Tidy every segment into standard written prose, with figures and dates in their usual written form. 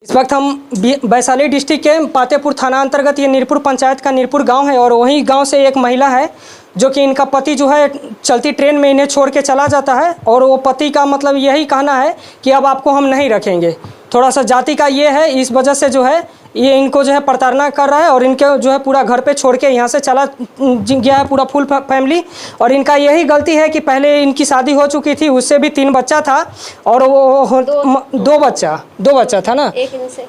इस वक्त हम वैशाली डिस्ट्रिक्ट के पातेपुर थाना अंतर्गत ये नीरपुर पंचायत का नीरपुर गांव है और वही गांव से एक महिला है जो कि इनका पति जो है चलती ट्रेन में इन्हें छोड़ के चला जाता है और वो पति का मतलब यही कहना है कि अब आपको हम नहीं रखेंगे। थोड़ा सा जाति का ये है, इस वजह से जो है ये इनको जो है प्रताड़ना कर रहा है और इनके जो है पूरा घर पे छोड़ के यहाँ से चला गया है पूरा फुल फैमिली। और इनका यही गलती है कि पहले इनकी शादी हो चुकी थी, उससे भी 3 बच्चा था और वो दो बच्चा था ना, एक इनसे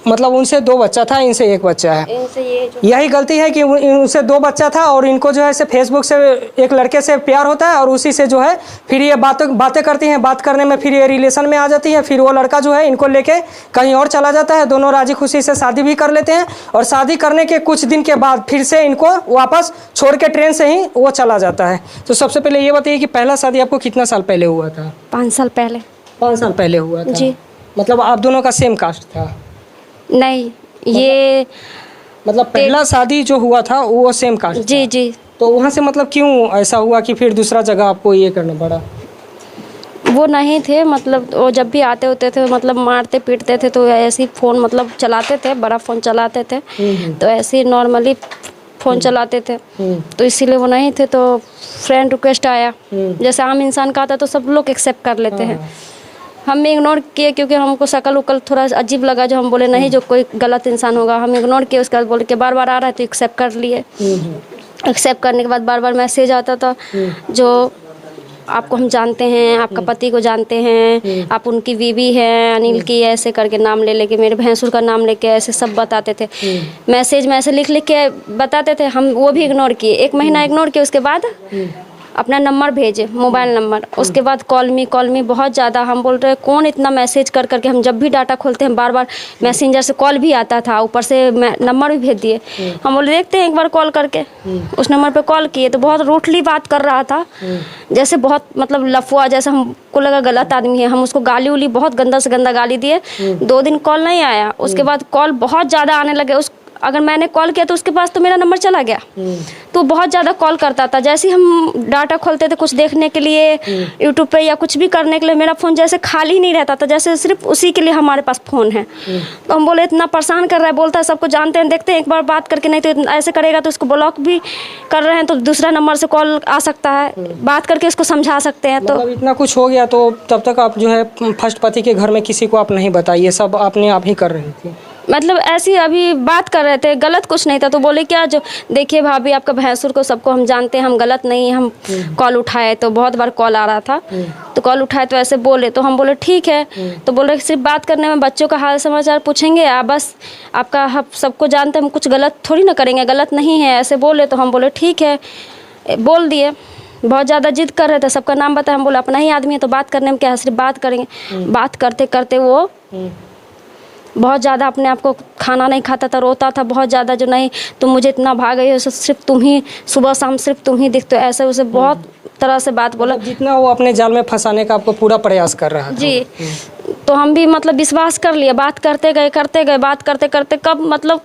मतलब उनसे 2 बच्चा था, इनसे 1 बच्चा है। इनसे ये यही गलती है कि उनसे 2 बच्चा था और इनको जो है से फेसबुक से एक लड़के से प्यार होता है और उसी से जो है फिर ये बातें करती हैं। बात करने में फिर ये रिलेशन में आ जाती है। फिर वो लड़का जो है इनको लेके कहीं और चला जाता है। दोनों राजी खुशी से शादी भी कर लेते हैं और शादी करने के कुछ दिन के बाद फिर से इनको वापस छोड़ के ट्रेन से ही वो चला जाता है। तो सबसे पहले ये बताइए कि पहला शादी आपको कितना साल पहले हुआ था? 5 साल पहले। 5 साल पहले हुआ था जी। मतलब आप दोनों का सेम कास्ट था? नहीं, ये मतलब पहला शादी जो हुआ था वो सेम कास्ट? जी जी। तो वहाँ से मतलब क्यों ऐसा हुआ कि फिर दूसरा जगह आपको ये करना पड़ा? वो नहीं थे, मतलब वो जब भी आते होते थे मतलब मारते पीटते थे, तो ऐसे ही फ़ोन मतलब चलाते थे, बड़ा फ़ोन चलाते थे, तो ऐसे ही नॉर्मली फ़ोन चलाते थे, तो इसीलिए वो नहीं थे। तो फ्रेंड रिक्वेस्ट आया, जैसे आम इंसान का आता तो सब लोग एक्सेप्ट कर लेते हैं। हम इग्नोर किए क्योंकि हमको शकल उकल थोड़ा अजीब लगा, जो हम बोले नहीं जो कोई गलत इंसान होगा, हम इग्नोर किए। उसके बाद बोले कि बार बार आ रहा है तो एक्सेप्ट कर लिए। एक्सेप्ट करने के बाद बार बार मैसेज आता था जो आपको हम जानते हैं, आपका पति को जानते हैं, आप उनकी बीवी हैं, अनिल की, ऐसे करके नाम ले लेके, मेरे भैंसुर का नाम लेके ऐसे सब बताते थे। मैसेज में ऐसे लिख लिख के बताते थे, हम वो भी इग्नोर किए। 1 महीना इग्नोर किए, उसके बाद अपना नंबर भेजे, मोबाइल नंबर। उसके बाद कॉल मी बहुत ज़्यादा। हम बोल रहे कौन इतना मैसेज कर करके, हम जब भी डाटा खोलते हैं बार बार मैसेंजर से कॉल भी आता था, ऊपर से नंबर भी भेज दिए। हम बोले देखते हैं एक बार कॉल करके। उस नंबर पे कॉल किए तो बहुत रूटली बात कर रहा था, जैसे बहुत मतलब लफुआ, जैसे हमको लगा गलत आदमी है। हम उसको गाली उली बहुत गंदा से गंदा गाली दिए। 2 दिन कॉल नहीं आया, उसके बाद कॉल बहुत ज़्यादा आने लगे। अगर मैंने कॉल किया तो उसके पास तो मेरा नंबर चला गया, तो बहुत ज़्यादा कॉल करता था। जैसे ही हम डाटा खोलते थे कुछ देखने के लिए, यूट्यूब पे या कुछ भी करने के लिए, मेरा फ़ोन जैसे खाली नहीं रहता था, जैसे सिर्फ उसी के लिए हमारे पास फ़ोन है। तो हम बोले इतना परेशान कर रहा है, बोलता है सबको जानते हैं, देखते हैं एक बार बात करके, नहीं तो ऐसे करेगा तो उसको ब्लॉक भी कर रहे हैं, तो दूसरा नंबर से कॉल आ सकता है, बात करके उसको समझा सकते हैं। तो मतलब इतना कुछ हो गया तो तब तक आप जो है फर्स्ट पति के घर में किसी को आप नहीं बताइए, सब आपने आप ही कर रही थी? मतलब ऐसी अभी बात कर रहे थे, गलत कुछ नहीं था। तो बोले क्या, जो देखिए भाभी आपका भैंसुर को सबको हम जानते हैं, हम गलत नहीं, हम कॉल उठाए तो बहुत बार कॉल आ रहा था, तो कॉल उठाए तो ऐसे बोले। तो हम बोले ठीक है। तो बोल रहे सिर्फ बात करने में, बच्चों का हाल समाचार पूछेंगे, आप बस आपका हम सबको जानते हैं, हम कुछ गलत थोड़ी ना करेंगे, गलत नहीं है, ऐसे बोले। तो हम बोले ठीक है, बोल दिए। बहुत ज़्यादा जिद कर रहे थे, सबका नाम बताया। हम बोले अपना ही आदमी है तो बात करने में क्या है, सिर्फ बात करेंगे। बात करते करते वो बहुत ज़्यादा अपने आप को खाना नहीं खाता था, रोता था बहुत ज़्यादा, जो नहीं तुम मुझे इतना भाग गई हो, सिर्फ तुम ही सुबह शाम सिर्फ तुम ही दिखते हो, ऐसे उसे बहुत तरह से बात बोला। जितना वो अपने जाल में फंसाने का आपको पूरा प्रयास कर रहा था। जी। तो हम भी मतलब विश्वास कर लिए, बात करते गए, बात करते करते कब मतलब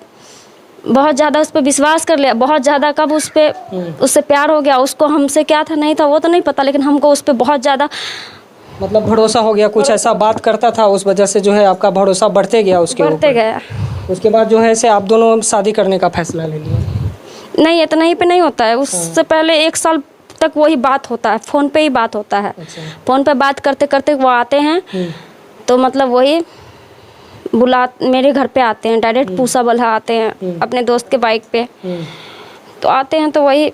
बहुत ज़्यादा उस पर विश्वास कर लिया, बहुत ज़्यादा कब उससे प्यार हो गया। उसको हमसे क्या था नहीं था वो तो नहीं पता, लेकिन हमको उस पर बहुत ज़्यादा मतलब भरोसा हो गया, कुछ ऐसा बात करता था, उस वजह से जो है आपका भरोसा बढ़ते गया बढ़ते गया। उसके बाद जो है से आप दोनों शादी करने का फैसला ले लिया? नहीं, इतना ही पे नहीं होता है, उससे पहले 1 साल तक वही बात होता है, फ़ोन पे ही बात होता है। फ़ोन पे बात करते करते वो आते हैं, तो मतलब वही मेरे घर पे आते हैं, डायरेक्ट पूसा बल्हा आते हैं अपने दोस्त के बाइक पे। तो आते हैं तो वही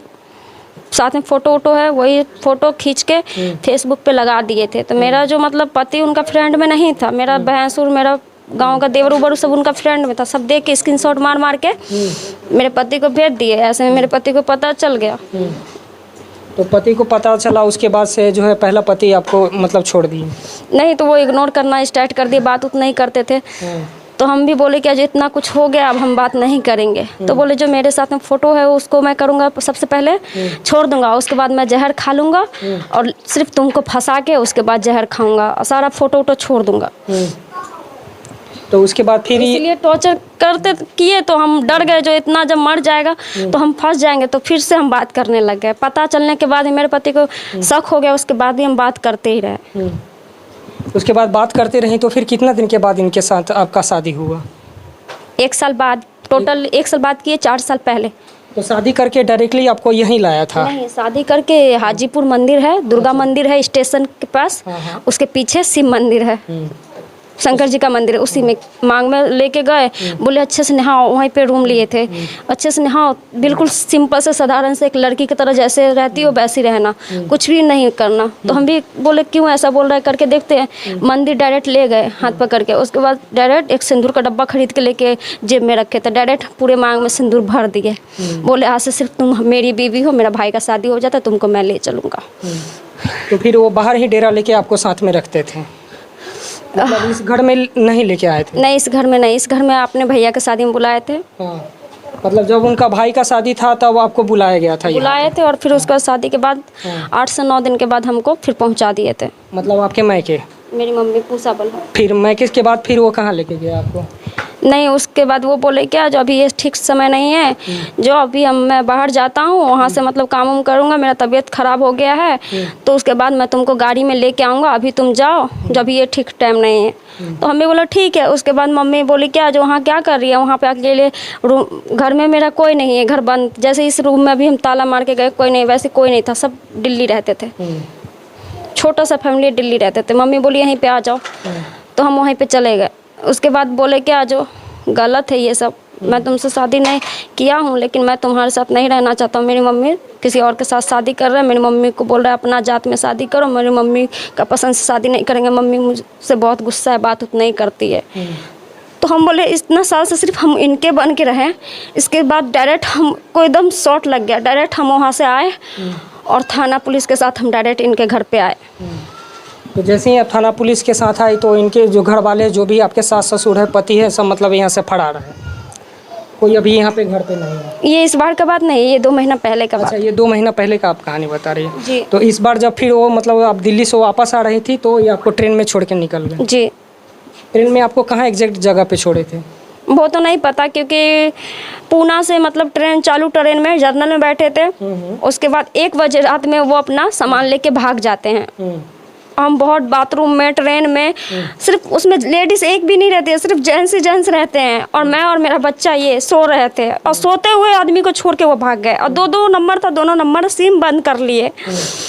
साथ में फ़ोटो वोटो है, वही फ़ोटो खींच के फेसबुक पे लगा दिए थे। तो मेरा जो मतलब पति उनका फ्रेंड में नहीं था, मेरा भैंसुर, मेरा गांव का देवर उबर सब उनका फ्रेंड में था। सब देख के स्क्रीनशॉट मार के मेरे पति को भेज दिए। ऐसे में मेरे पति को पता चल गया। तो पति को पता चला, उसके बाद से जो है पहला पति आपको मतलब छोड़ दिए? नहीं, तो वो इग्नोर करना स्टार्ट कर दिए, बात उतना ही करते थे। तो हम भी बोले कि आज इतना कुछ हो गया, अब हम बात नहीं करेंगे। तो बोले जो मेरे साथ में फ़ोटो है उसको मैं करूँगा, सबसे पहले छोड़ दूंगा, उसके बाद मैं जहर खा लूँगा और सिर्फ तुमको फंसा के उसके बाद जहर खाऊंगा और सारा फ़ोटो वोटो छोड़ दूंगा। तो उसके बाद फिर इसलिए टॉर्चर करते किए, तो हम डर गए जो इतना जब मर जाएगा तो हम फंस जाएंगे। तो फिर से हम बात करने लग गए। पता चलने के बाद ही मेरे पति को शक हो गया, उसके बाद ही हम बात करते ही रहे। उसके बाद बात करते रहीं तो फिर कितना दिन के बाद इनके साथ आपका शादी हुआ? 1 साल बाद, टोटल 1 साल बाद किए, 4 साल पहले। तो शादी करके डायरेक्टली आपको यहीं लाया था? नहीं, शादी करके हाजीपुर मंदिर है, दुर्गा मंदिर है स्टेशन के पास, उसके पीछे शिव मंदिर है, शंकर जी का मंदिर है, उसी में मांग में लेके गए। बोले अच्छे से नहाओ, वहीं पे रूम लिए थे, अच्छे से नहाओ, बिल्कुल सिंपल से साधारण से एक लड़की की तरह जैसे रहती हो वैसे रहना, कुछ भी नहीं करना। तो हम भी बोले क्यों ऐसा बोल रहा है, करके देखते हैं। मंदिर डायरेक्ट ले गए हाथ पकड़ के, उसके बाद डायरेक्ट एक सिंदूर का डब्बा खरीद के लेके जेब में रखे थे, डायरेक्ट पूरे मांग में सिंदूर भर दिए। बोले आज से सिर्फ तुम मेरी बीवी हो, मेरा भाई का शादी हो जाता तुमको मैं ले चलूँगा। तो फिर वो बाहर ही डेरा लेके आपको साथ में रखते थे? मतलब इस घर में नहीं लेके आए थे? नहीं, इस घर में नहीं, इस घर में अपने भैया के शादी में बुलाए थे। हाँ, मतलब जब उनका भाई का शादी था तब आपको बुलाया गया था? बुलाए थे और फिर उसके बाद शादी के बाद 8 से 9 दिन के बाद हमको फिर पहुंचा दिए थे। मतलब आपके मायके? मेरी मम्मी पूसा बल। फिर मायके के बाद फिर वो कहाँ लेके गया आपको? नहीं, उसके बाद वो बोले क्या जो अभी ये ठीक समय नहीं है, जो अभी मैं बाहर जाता हूँ वहाँ से मतलब काम वाम करूँगा, मेरा तबीयत ख़राब हो गया है, तो उसके बाद मैं तुमको गाड़ी में लेके आऊँगा, अभी तुम जाओ, जब ये ठीक टाइम नहीं है। तो हमें बोला ठीक है। उसके बाद मम्मी बोली क्या जो वहाँ क्या कर रही है, वहाँ पे अकेले रूम, घर में मेरा कोई नहीं है, घर बंद, जैसे इस रूम में भी हम ताला मार के गए, कोई नहीं, वैसे कोई नहीं था, सब दिल्ली रहते थे, छोटा सा फैमिली दिल्ली रहते थे। मम्मी बोली यहीं पे आ जाओ, तो हम वहीं पे चले गए। उसके बाद बोले क्या जो गलत है ये सब, मैं तुमसे शादी नहीं किया हूँ, लेकिन मैं तुम्हारे साथ नहीं रहना चाहता हूँ। मेरी मम्मी किसी और के साथ शादी कर रहे हैं, मेरी मम्मी को बोल रहा है अपना जात में शादी करो, मेरी मम्मी का पसंद से शादी नहीं करेंगे, मम्मी मुझसे बहुत गुस्सा है, बात उतना ही करती है। तो हम बोले इतना साल से सिर्फ हम इनके बन के रहें, इसके बाद डायरेक्ट हमको एकदम शॉट लग गया, डायरेक्ट हम वहाँ से आए और थाना पुलिस के साथ हम डायरेक्ट इनके घर पे आए। तो जैसे ही आप थाना पुलिस के साथ आए तो इनके जो घर वाले, जो भी आपके सास ससुर है, पति है, सब मतलब यहाँ से फरार है, कोई अभी यहाँ पे घर पे नहीं है? ये इस बार का बात नहीं, ये 2 महीना पहले का बात। अच्छा, ये 2 महीना पहले का आप कहानी बता रही है जी। तो इस बार जब फिर वो मतलब आप दिल्ली से वापस आ रही थी तो ये आपको ट्रेन में छोड़ के निकल गए? जी। ट्रेन में आपको कहाँ एग्जैक्ट जगह पे छोड़े थे? वो तो नहीं पता, क्योंकि पूना से मतलब ट्रेन चालू, ट्रेन में जर्नल में बैठे थे। उसके बाद 1 बजे रात में वो अपना सामान लेके भाग जाते हैं। हम बहुत बाथरूम में, ट्रेन में, सिर्फ उसमें लेडीज एक भी नहीं रहती है, सिर्फ जेंट्स ही जेंट्स रहते हैं, और मैं और मेरा बच्चा ये सो रहे थे, और सोते हुए आदमी को छोड़ के वो भाग गए। और 2 नंबर था, दोनों नंबर सिम बंद कर लिए।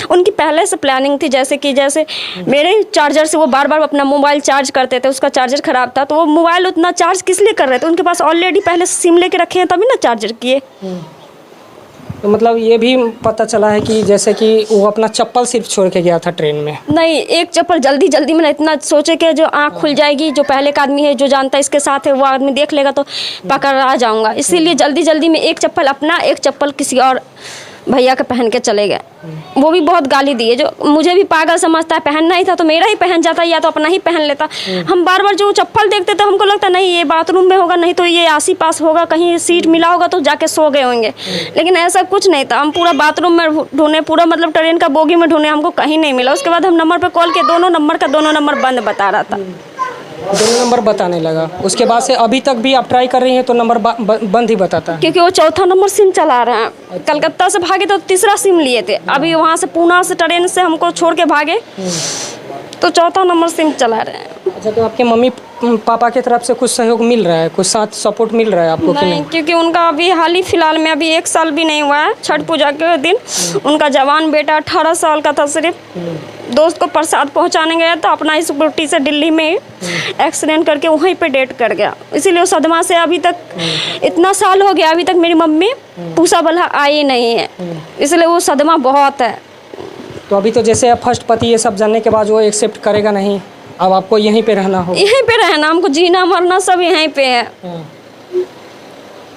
उनकी पहले से प्लानिंग थी, जैसे मेरे चार्जर से वो बार बार अपना मोबाइल चार्ज करते थे, उसका चार्जर खराब था, तो वो मोबाइल उतना चार्ज किस लिए कर रहे थे, उनके पास ऑलरेडी पहले सिम लेके रखे हैं तभी ना चार्जर किए। तो मतलब ये भी पता चला है कि जैसे कि वो अपना चप्पल सिर्फ छोड़ के गया था ट्रेन में? नहीं, एक चप्पल जल्दी में, इतना सोचे कि जो आँख खुल जाएगी, जो पहले का आदमी है, जो जानता है इसके साथ है, वो आदमी देख लेगा तो पकड़ आ जाऊंगा, इसीलिए जल्दी में एक चप्पल अपना, एक चप्पल किसी और भैया का पहन के चले गए। वो भी बहुत गाली दिए, जो मुझे भी पागल समझता है, पहनना ही था तो मेरा ही पहन जाता, या तो अपना ही पहन लेता। हम बार बार जो चप्पल देखते तो हमको लगता नहीं ये बाथरूम में होगा, नहीं तो ये आसी पास होगा, कहीं सीट मिला होगा तो जाके सो गए होंगे, लेकिन ऐसा कुछ नहीं था। हम पूरा बाथरूम में ढूंढे, पूरा मतलब ट्रेन का बोगी में ढूंढे, हमको कहीं नहीं मिला। उसके बाद हम नंबर पर कॉल किए, दोनों नंबर बंद बता रहा था, 2 नंबर बताने लगा। उसके बाद से अभी तक भी आप ट्राई कर रही हैं तो नंबर बंद ही बताता है? क्योंकि वो 4था नंबर सिम चला रहे हैं। कलकत्ता से भागे तो 3रा सिम लिए थे, अभी वहाँ से पूना से ट्रेन से हमको छोड़ के भागे तो 4था नंबर सिम चला रहे हैं। अच्छा, तो आपके मम्मी पापा की तरफ से कुछ सहयोग मिल रहा है, कुछ साथ सपोर्ट मिल रहा है आपको कि नहीं? क्योंकि उनका अभी हाल ही फिलहाल में अभी 1 साल भी नहीं हुआ है, छठ पूजा के दिन उनका जवान बेटा 18 साल का था, सिर्फ दोस्त को प्रसाद पहुंचाने गया तो अपना ही स्कूटी से दिल्ली में एक्सीडेंट करके वहीं पे डेथ कर गया। इसीलिए उस सदमा से अभी तक इतना साल हो गया, अभी तक मेरी मम्मी पूसा बल्हा आई नहीं है, इसलिए वो सदमा बहुत है। तो अभी तो जैसे फर्स्ट पति ये सब जानने के बाद वो एक्सेप्ट करेगा नहीं, अब आपको यहीं पे रहना होगा? यहीं पे रहना, हमको जीना मरना सब यहीं पे है।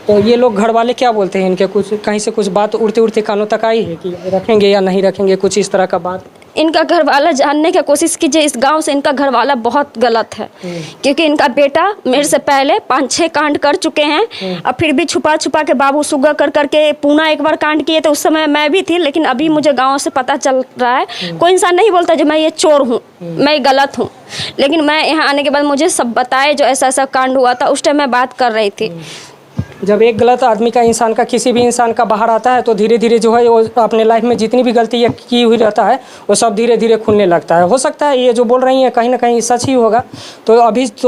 तो ये लोग घर वाले क्या बोलते हैं इनके, कुछ कहीं से कुछ बात उड़ते कानों तक आई है कि रखेंगे या नहीं रखेंगे, कुछ इस तरह का बात? इनका घर वाला जानने की कोशिश कीजिए, इस गांव से इनका घर वाला बहुत गलत है, क्योंकि इनका बेटा मेरे से पहले 5-6 कांड कर चुके हैं, और फिर भी छुपा के बाबू सुगा कर करके पूना एक बार कांड किए थे, उस समय मैं भी थी, लेकिन अभी मुझे गांव से पता चल रहा है। कोई इंसान नहीं बोलता जो मैं ये चोर हूँ, मैं गलत हूँ, लेकिन मैं यहाँ आने के बाद मुझे सब बताए जो ऐसा कांड हुआ था, उस टाइम मैं बात कर रही थी। जब एक गलत आदमी का, इंसान का, किसी भी इंसान का बाहर आता है तो धीरे धीरे जो है वो अपने लाइफ में जितनी भी गलती की हुई रहता है वो सब धीरे धीरे खुलने लगता है। हो सकता है ये जो बोल रही हैं कहीं ना कहीं सच ही होगा। तो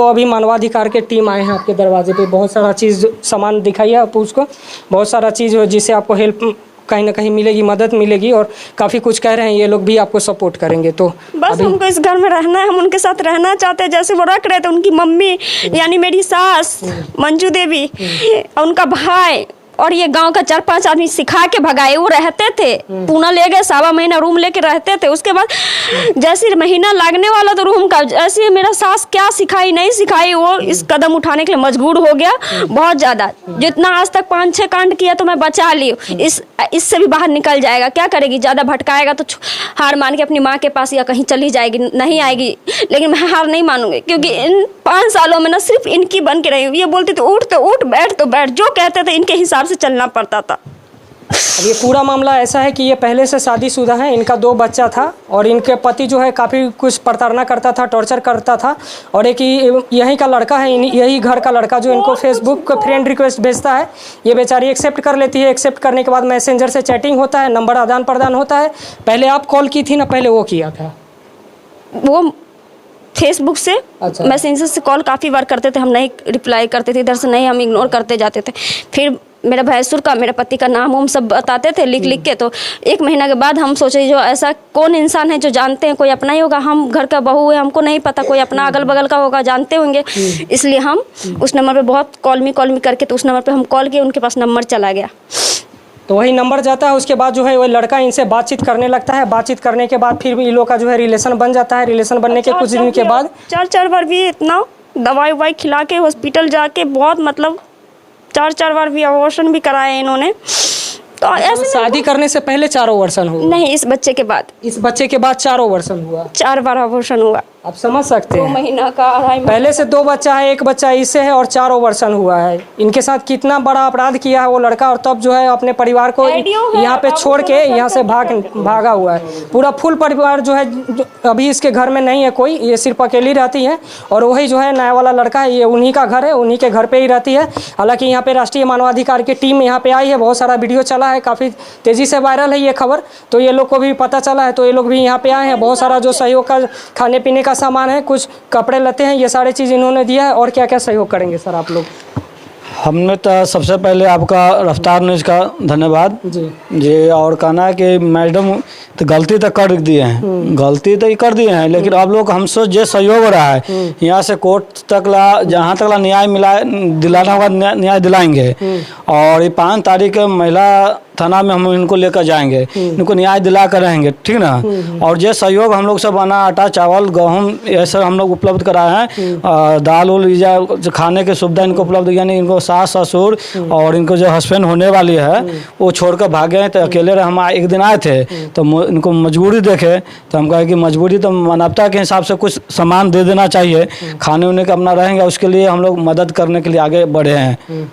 अभी मानवाधिकार के टीम आए हैं आपके दरवाजे पे, बहुत सारा चीज़ सामान दिखाइए आप उसको, बहुत सारा चीज़ जिससे आपको हेल्प कहीं ना कहीं मिलेगी, मदद मिलेगी, और काफ़ी कुछ कह रहे हैं ये लोग भी आपको सपोर्ट करेंगे। तो बस हमको इस घर में रहना है, हम उनके साथ रहना चाहते हैं जैसे वो रख रहे थे। उनकी मम्मी यानी मेरी सास मंजू देवी और उनका भाई और ये गांव का 4-5 आदमी सिखा के भगाए। वो रहते थे, पूना ले गए, 1.25 महीना रूम लेके रहते थे। उसके बाद जैसे महीना लगने वाला तो रूम का, ऐसे मेरा सास क्या सिखाई नहीं सिखाई, वो इस कदम उठाने के लिए मजबूर हो गया बहुत ज़्यादा। जितना आज तक 5-6 कांड किया तो मैं बचा ली, इससे भी बाहर निकल जाएगा। क्या करेगी, ज़्यादा भटकाएगा तो हार मान के अपनी माँ के पास या कहीं चली जाएगी, नहीं आएगी। लेकिन मैं हार नहीं मानूंगी, क्योंकि इन 5 सालों में ना सिर्फ इनकी बन के रही हूँ। ये बोलती तो उठ, बैठ तो बैठ, जो कहते थे इनके हिसाब से चलना पड़ता था। अब ये पूरा मामला ऐसा है कि ये पहले से शादीशुदा है, इनका 2 बच्चा था, और इनके पति जो है काफ़ी कुछ प्रताड़ना करता था, टॉर्चर करता था। और एक यहीं का लड़का है, यही घर का लड़का जो इनको फेसबुक पर फ्रेंड रिक्वेस्ट भेजता है। ये बेचारी एक्सेप्ट कर लेती है। एक्सेप्ट करने के बाद मैसेंजर से चैटिंग होता है, नंबर आदान प्रदान होता है। पहले आप कॉल की थी ना, पहले वो किया था? वो फेसबुक से, अच्छा। मैसेंजर से कॉल काफ़ी बार करते थे, हम नहीं रिप्लाई करते थे, इधर से नहीं, हम इग्नोर करते जाते थे। फिर मेरा भैंसुर का, मेरे पति का नाम हम सब बताते थे लिख के। तो 1 महीना के बाद हम सोचे जो ऐसा कौन इंसान है जो जानते हैं, कोई अपना ही होगा, हम घर का बहू है, हमको नहीं पता, कोई अपना अगल बगल का होगा, जानते होंगे। इसलिए हम उस नंबर पे बहुत कॉल मी करके, तो उस नंबर पे हम कॉल किए, उनके पास नंबर चला गया। तो वही नंबर जाता है, उसके बाद जो है वो लड़का इनसे बातचीत करने लगता है। बातचीत करने के बाद फिर इन लोग का जो है रिलेशन बन जाता है। रिलेशन बनने के कुछ दिन के बाद 4 बार भी इतना दवाई खिला के हॉस्पिटल जाके, बहुत मतलब 4 बार भी अबॉर्शन भी कराए इन्होंने। तो ऐसे शादी करने से पहले 4 अबॉर्शन हुआ? नहीं, इस बच्चे के बाद। इस बच्चे के बाद 4 अबॉर्शन हुआ? 4 बार अबॉर्शन हुआ। आप समझ सकते 2 हैं, महीना का, 2.5 महीना। पहले से 2 बच्चा है, 1 बच्चा इससे है, और 4 अबॉर्शन हुआ है। इनके साथ कितना बड़ा अपराध किया है वो लड़का, और तब जो है अपने परिवार को यहाँ पे छोड़ के यहाँ से भागा हुआ है। पूरा फुल परिवार जो है अभी इसके घर में नहीं है कोई, ये सिर्फ अकेली रहती है। और वही जो है नया वाला लड़का है, ये उन्हीं का घर है, उन्हीं के घर पे ही रहती है। हालांकि यहाँ पे राष्ट्रीय मानवाधिकार की टीम यहाँ पे आई है, बहुत सारा वीडियो चला है, काफ़ी तेज़ी से वायरल है ये खबर। तो ये लोग को भी पता चला है, तो ये लोग भी यहाँ पे आए हैं। बहुत सारा जो सहयोग का खाने पीने का सामान है, कुछ कपड़े लते हैं, ये सारी चीज़ इन्होंने दिया है। और क्या क्या सहयोग करेंगे सर आप लोग? हमने तो सबसे पहले आपका रफ्तार न्यूज़ का धन्यवाद जी। और कहना है कि मैडम तो गलती तो कर दिए हैं, गलती तो कर दिए हैं, लेकिन अब लोग हमसे जो सहयोग हो रहा है, यहाँ से कोर्ट तक ला, जहाँ तक ला न्याय दिलाना होगा न्याय दिलाएंगे। और ये 5 तारीख महिला थाना में हम इनको लेकर जाएंगे, इनको न्याय दिला कर रहेंगे, ठीक ना। और जो सहयोग हम लोग सब बना, आटा चावल गेहूँ ये सब हम लोग उपलब्ध कराए हैं। दाल उल जो खाने की सुविधा इनको उपलब्ध, यानी इनको सास ससुर और इनको जो हस्बैंड होने वाली है वो छोड़कर भागे हैं। तो अकेले रहे, हम एक दिन आए थे तो इनको मजबूरी देखे, तो हम कहे कि मजबूरी तो मानवता के हिसाब से कुछ सामान दे देना चाहिए, खाने उन्ने का अपना रहेंगे, उसके लिए हम लोग मदद करने के लिए आगे बढ़े हैं।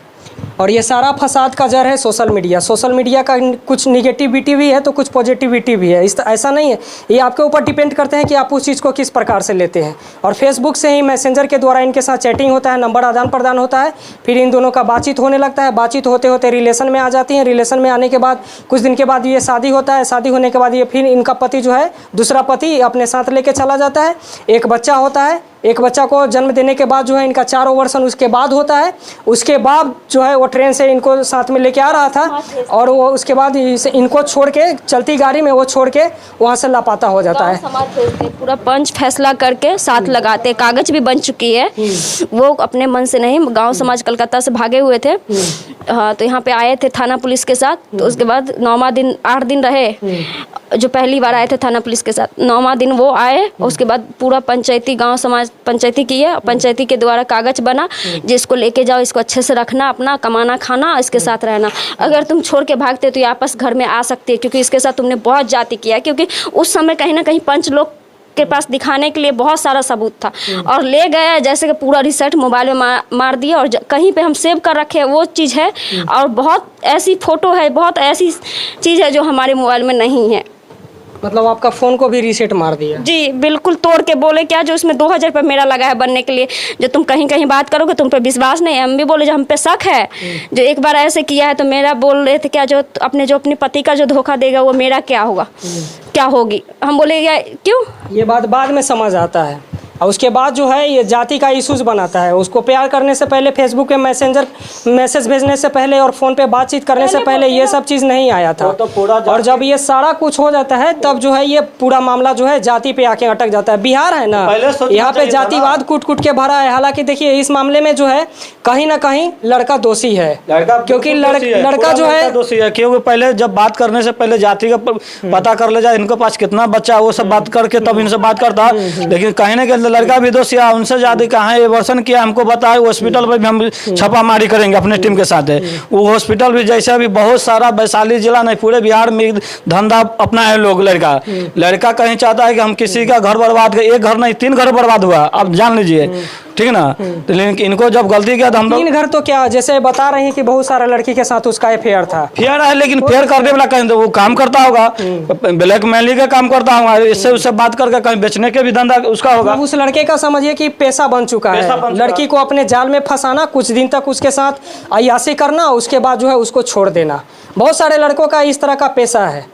और ये सारा फसाद का जड़ है सोशल मीडिया। सोशल मीडिया का कुछ निगेटिविटी भी है तो कुछ पॉजिटिविटी भी है। ऐसा नहीं है, ये आपके ऊपर डिपेंड करते हैं कि आप उस चीज़ को किस प्रकार से लेते हैं। और फेसबुक से ही मैसेंजर के द्वारा इनके साथ चैटिंग होता है, नंबर आदान प्रदान होता है, फिर इन दोनों का बातचीत होने लगता है। बातचीत होते होते रिलेशन में आ जाती हैं। रिलेशन में आने के बाद कुछ दिन के बाद ये शादी होता है। शादी होने के बाद ये फिर इनका पति जो है, दूसरा पति अपने साथ लेके चला जाता है। एक बच्चा होता है, एक बच्चा को जन्म देने के बाद जो है इनका 4 अबॉर्शन उसके बाद होता है। उसके बाद जो है वो ट्रेन से इनको साथ में लेके आ रहा था, और वो उसके बाद इनको छोड़ के, चलती गाड़ी में वो छोड़ के वहाँ से लापता हो जाता है। पूरा पंच फैसला करके साथ लगाते, कागज भी बन चुकी है। वो अपने मन से नहीं, गांव समाज कलकत्ता से भागे हुए थे। हाँ, तो यहाँ पे आए थे थाना पुलिस के साथ। तो उसके बाद 9वां दिन, 8 दिन रहे, जो पहली बार आए थे थाना पुलिस के साथ। 9वां दिन वो आए, उसके बाद पूरा पंचायती, गांव समाज पंचायती की है, पंचायती के द्वारा कागज बना, जिसको लेके जाओ, इसको अच्छे से रखना, अपना कमाना खाना, इसके साथ रहना। अगर तुम छोड़ के भागते तो ये आपस घर में आ सकते, क्योंकि इसके साथ तुमने बहुत जाति किया। क्योंकि उस समय कहीं ना कहीं पंच लोग के पास दिखाने के लिए बहुत सारा सबूत था, और ले गए जैसे कि पूरा रिसेट मोबाइल में मार दिया, और कहीं पे हम सेव कर रखे वो चीज़ है। और बहुत ऐसी फ़ोटो है, बहुत ऐसी चीज़ है जो हमारे मोबाइल में नहीं है। मतलब आपका फ़ोन को भी रीसेट मार दिया? जी बिल्कुल तोड़ के बोले क्या जो उसमें 2000 रुपये मेरा लगा है बनने के लिए, जो तुम कहीं कहीं बात करोगे तुम पे विश्वास नहीं है। हम भी बोले जो हम पे शक है, जो एक बार ऐसे किया है तो मेरा बोल रहे थे क्या जो अपने पति का जो धोखा देगा वो मेरा क्या होगा, क्या होगी। हम बोले क्यों, ये बात बाद में समझ आता है और उसके बाद जो है ये जाति का इशूज बनाता है। उसको प्यार करने से पहले फेसबुक पे मैसेज भेजने से पहले और फ़ोन पे बातचीत करने से पहले ये सब चीज़ नहीं आया था। और जब ये सारा कुछ हो जाता है तब जो है ये पूरा मामला जो है जाति पे आके अटक जाता है। बिहार है ना, यहाँ पे जातिवाद कूट कूट के भरा है। हालांकि देखिए इस मामले में जो है कहीं ना कहीं लड़का दोषी है, क्योंकि लड़का जो है दोषी है, क्योंकि पहले जब बात करने से पहले जाति का पता कर ले जाए इनके पास कितना बच्चा, वो सब बात करके तब इनसे बात करता। लेकिन कहीं ना कहीं लड़का भी दोषी है, उनसे ज्यादा कहाँ एवर्सन किया हमको बताए। हॉस्पिटल पर भी हम छापामारी करेंगे अपने टीम के साथ है। वो हॉस्पिटल भी जैसे भी बहुत सारा वैशाली जिला नहीं पूरे बिहार में धंधा अपना है लोग। लड़का कहीं चाहता है कि हम किसी का घर बर्बाद कर, एक घर नहीं 3 घर बर्बाद हुआ, आप जान लीजिए, ठीक है ना। तो लेकिन इनको जब गलती किया तो हम 3 घर तो क्या, जैसे बता रहे हैं कि बहुत सारा लड़की के साथ उसका अफेयर था। फेयर है, लेकिन फेयर करने वाला कहीं तो वो काम करता होगा, ब्लैकमेलिंग का काम करता होगा, इससे उससे बात करके कहीं बेचने के भी धंधा उसका होगा। उस लड़के का समझिए कि पैसा बन चुका है, लड़की को अपने जाल में फंसाना, कुछ दिन तक उसके साथ अय्याशी करना, उसके बाद जो है उसको छोड़ देना। बहुत सारे लड़कों का इस तरह का पेशा है।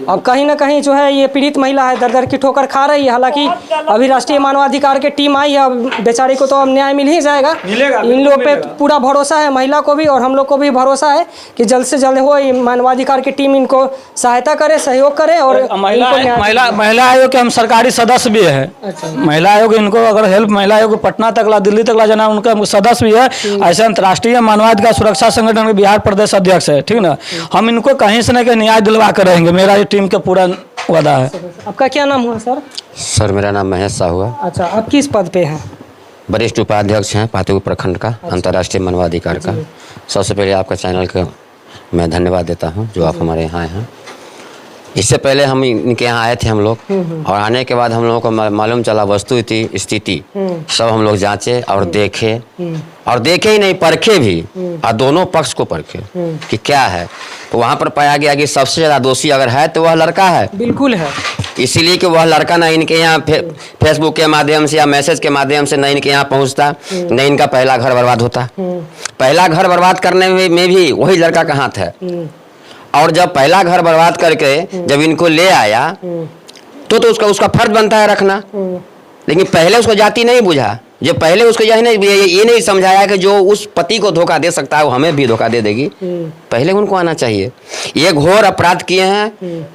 अब कहीं ना कहीं जो है ये पीड़ित महिला है, दर दर की ठोकर खा रही है। हालांकि अभी राष्ट्रीय मानवाधिकार की टीम आई है, अब बेचारी को तो अब न्याय मिल ही जाएगा। इन लोग पे पूरा भरोसा है, महिला को भी और हम लोग को भी भरोसा है कि जल्द से जल्द हो मानवाधिकार की टीम इनको सहायता करे, सहयोग करे। और महिला आयोग के हम सरकारी सदस्य भी है। महिला आयोग इनको अगर हेल्प, महिला आयोग पटना तक ला, दिल्ली तक ला जाना, उनका सदस्य भी है। ऐसे अंतर्राष्ट्रीय मानवाधिकार सुरक्षा संगठन के बिहार प्रदेश अध्यक्ष है, ठीक ना। हम इनको कहीं से न कहीं न्याय दिलवा कर रहेंगे, मेरा टीम का पूरा वादा है। आपका क्या नाम हुआ सर? सर मेरा नाम महेश साहू है। अच्छा, आप किस पद पे हैं? वरिष्ठ उपाध्यक्ष हैं पातेपुर प्रखंड का, अंतर्राष्ट्रीय मानवाधिकार का। सबसे पहले आपका चैनल का मैं धन्यवाद देता हूं जो आप हमारे यहाँ आए हैं। इससे पहले हम इनके यहाँ आए थे हम लोग, और आने के बाद हम लोगों को मालूम चला वस्तु स्थिति सब हम लोग जांचे और देखे, और देखे ही नहीं परखे भी, और दोनों पक्ष को परखे कि क्या है। तो वहाँ पर पाया गया कि सबसे ज़्यादा दोषी अगर है तो वह लड़का है। बिल्कुल है, इसीलिए कि वह लड़का न इनके यहाँ फेसबुक के माध्यम से या मैसेज के माध्यम से न इनके यहाँ पहुँचता, न इनका पहला घर बर्बाद होता। पहला घर बर्बाद करने में भी वही लड़का का हाथ है। और जब पहला घर बर्बाद करके जब इनको ले आया तो उसका फर्ज बनता है रखना। लेकिन पहले उसको जाति नहीं बुझा, जब पहले उसको ये नहीं समझाया कि जो उस पति को धोखा दे सकता है वो हमें भी धोखा दे देगी, पहले उनको आना चाहिए। ये घोर अपराध किए हैं,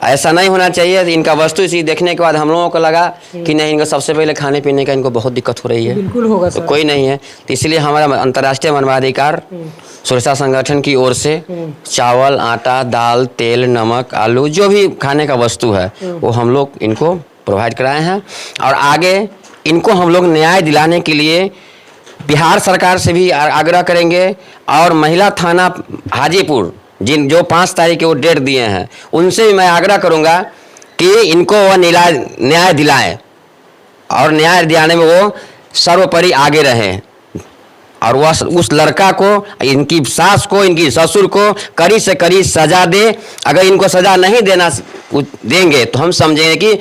ऐसा नहीं होना चाहिए। इनका वस्तु इसी देखने के बाद हम लोगों को लगा कि नहीं, इनका सबसे पहले खाने पीने का इनको बहुत दिक्कत हो रही है। बिल्कुल होगा सर। तो कोई नहीं है, तो इसलिए हमारा अंतर्राष्ट्रीय मानवाधिकार सुरक्षा संगठन की ओर से चावल, आटा, दाल, तेल, नमक, आलू, जो भी खाने का वस्तु है वो हम लोग इनको प्रोवाइड कराए हैं। और आगे इनको हम लोग न्याय दिलाने के लिए बिहार सरकार से भी आग्रह करेंगे, और महिला थाना हाजीपुर जो 5 तारीख के वो डेट दिए हैं उनसे भी मैं आग्रह करूंगा कि इनको वह न्याय दिलाएं, और न्याय दिलाने में वो सर्वोपरि आगे रहें, और वह उस लड़का को, इनकी सास को, इनकी ससुर को कड़ी से कड़ी सजा दे। अगर इनको सजा नहीं देंगे तो हम समझेंगे कि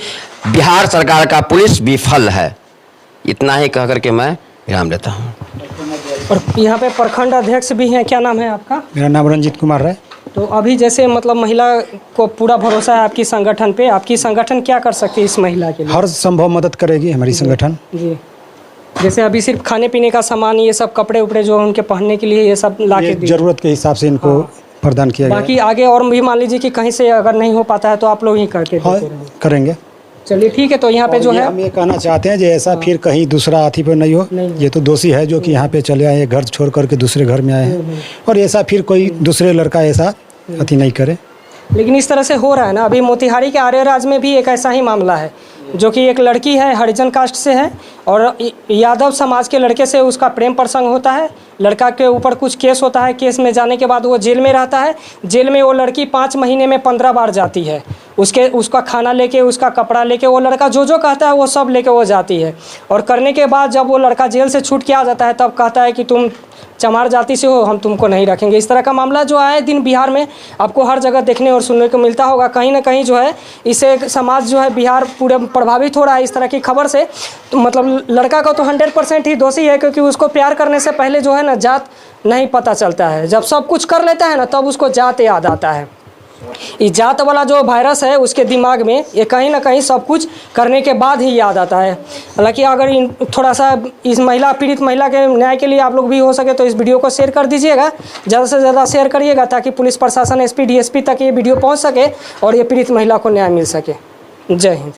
बिहार सरकार का पुलिस विफल है। इतना ही कह करके मैं विराम देता हूँ। और यहाँ पे प्रखंड अध्यक्ष भी हैं, क्या नाम है आपका? मेरा नाम रंजीत कुमार है। तो अभी जैसे मतलब महिला को पूरा भरोसा है आपकी संगठन पे, आपकी संगठन क्या कर सकती है इस महिला के लिए? हर संभव मदद करेगी हमारी संगठन जी। जैसे अभी सिर्फ खाने पीने का सामान, ये सब कपड़े उपड़े जो उनके पहनने के लिए ये सब ला के जरूरत के हिसाब से इनको प्रदान किया गया। बाकी आगे और भी मान लीजिए कि कहीं से अगर नहीं हो पाता है तो आप लोग ही करके देते रहेंगे। करेंगे। चलिए ठीक है। तो यहाँ पे जो है हम ये कहना चाहते हैं, जो ऐसा फिर कहीं दूसरा हाथी पे नहीं हो। ये तो दोषी है जो कि यहाँ पे चले आए, घर छोड़ करके दूसरे घर में आए हैं, और ऐसा फिर कोई दूसरे लड़का ऐसा अति नहीं करे। लेकिन इस तरह से हो रहा है ना। अभी मोतिहारी के आर्यराज में भी एक ऐसा ही मामला है। जो कि एक लड़की है, हरिजन कास्ट से है और यादव समाज के लड़के से उसका प्रेम प्रसंग होता है। लड़का के ऊपर कुछ केस होता है, केस में जाने के बाद वो जेल में रहता है। जेल में वो लड़की 5 महीने में 15 बार जाती है। उसका खाना लेके, उसका कपड़ा लेके, वो लड़का जो जो कहता है वो सब लेके वो जाती है। और करने के बाद जब वो लड़का जेल से छूट के आ जाता है तब कहता है कि तुम चमार जाति से हो, हम तुमको नहीं रखेंगे। इस तरह का मामला जो आए दिन बिहार में आपको हर जगह देखने और सुनने को मिलता होगा। कहीं ना कहीं जो है इससे समाज जो है बिहार पूरे प्रभावित हो रहा है इस तरह की खबर से। तो मतलब लड़का का तो 100% ही दोषी है, क्योंकि उसको प्यार करने से पहले जो है ना जात नहीं पता चलता है। जब सब कुछ कर लेता है ना तब उसको जात याद आता है। इस जात वाला जो वायरस है उसके दिमाग में ये कहीं ना कहीं सब कुछ करने के बाद ही याद आता है। हालांकि अगर थोड़ा सा इस पीड़ित महिला के न्याय के लिए आप लोग भी हो सके तो इस वीडियो को शेयर कर दीजिएगा, ज़्यादा से ज़्यादा शेयर करिएगा ताकि पुलिस प्रशासन, SP, DSP तक ये वीडियो पहुंच सके और ये पीड़ित महिला को न्याय मिल सके। जय हिंद।